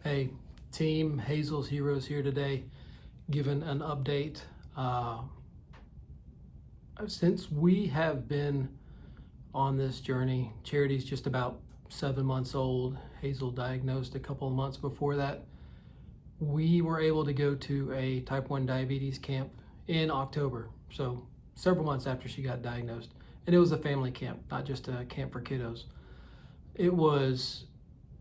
Hey, team, Hazel's Heroes here today, giving an update. Since we have been on this journey, Charity's just about 7 months old. Hazel diagnosed a couple of months before that. We were able to go to a type 1 diabetes camp in October, so several months after she got diagnosed. And it was a family camp, not just a camp for kiddos. It was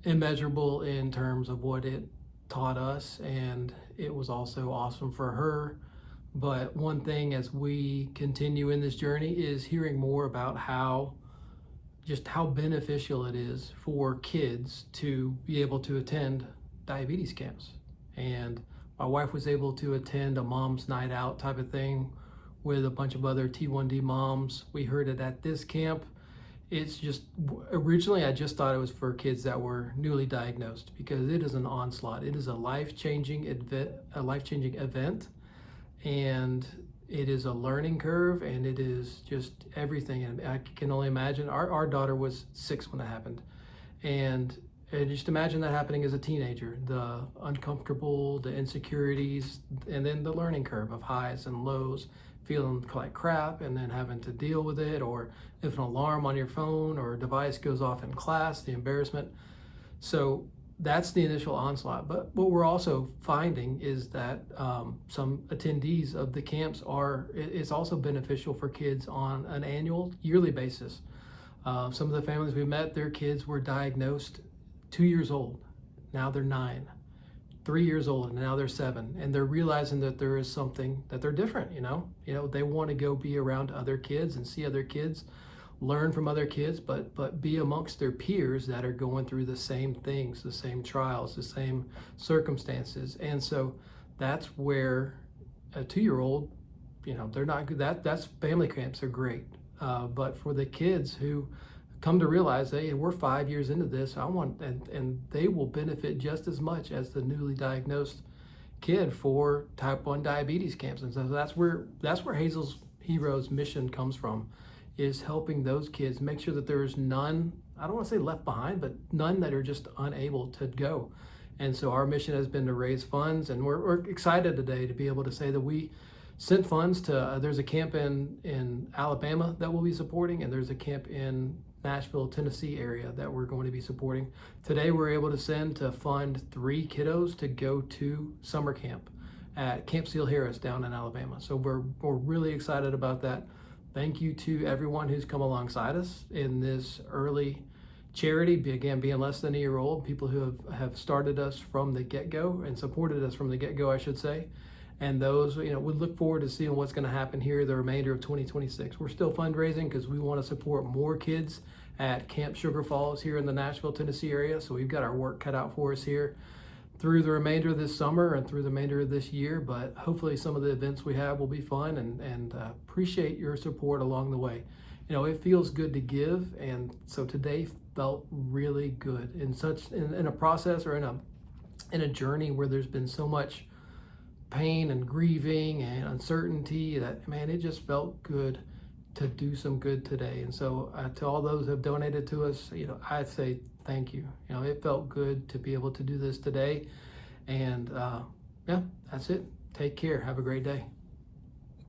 immeasurable in terms of what it taught us, and it was also awesome for her. But one thing as we continue in this journey is hearing more about how beneficial it is for kids to be able to attend diabetes camps. And my wife was able to attend a mom's night out type of thing with a bunch of other T1D moms. We heard it at this camp. It's just, originally I just thought it was for kids that were newly diagnosed, because it is an onslaught. It is a life-changing event, and it is a learning curve, and it is just everything. And I can only imagine, our daughter was 6 when it happened, and just imagine that happening as a teenager, the uncomfortable, the insecurities, and then the learning curve of highs and lows, feeling like crap and then having to deal with it, or if an alarm on your phone or device goes off in class, the embarrassment. So that's the initial onslaught. But what we're also finding is that some attendees of the camps it's also beneficial for kids on an yearly basis. Some of the families we met, their kids were diagnosed 2 years old. Now they're 9. 3 years old, and now they're 7, and they're realizing that there is something that they're different. They want to go be around other kids and see other kids, learn from other kids, but be amongst their peers that are going through the same things, the same trials, the same circumstances. And so that's where a 2-year-old, they're not good. That's family camps are great, but for the kids who come to realize, hey, we're 5 years into this, and they will benefit just as much as the newly diagnosed kid for type 1 diabetes camps. And so that's where Hazel's Heroes mission comes from, is helping those kids make sure that there's none, I don't want to say left behind, but none that are just unable to go. And so our mission has been to raise funds, and we're excited today to be able to say that we sent funds to, there's a camp in Alabama that we'll be supporting, and there's a camp in Nashville, Tennessee area that we're going to be supporting. Today we're able to send to fund 3 kiddos to go to summer camp at Camp Seal Harris down in Alabama. So we're really excited about that. Thank you to everyone who's come alongside us in this early charity, again, being less than a year old, people who have started us from the get-go and supported us from the get-go, I should say. And those, we look forward to seeing what's going to happen here the remainder of 2026. We're still fundraising because we want to support more kids at Camp Sugar Falls here in the Nashville, Tennessee area. So we've got our work cut out for us here through the remainder of this summer and through the remainder of this year. But hopefully some of the events we have will be fun, and appreciate your support along the way. It feels good to give, and so today felt really good in a process, or in a journey where there's been so much pain and grieving and uncertainty, that, man, it just felt good to do some good today. And so to all those who have donated to us, I say thank you. It felt good to be able to do this today. And yeah, that's it. Take care. Have a great day.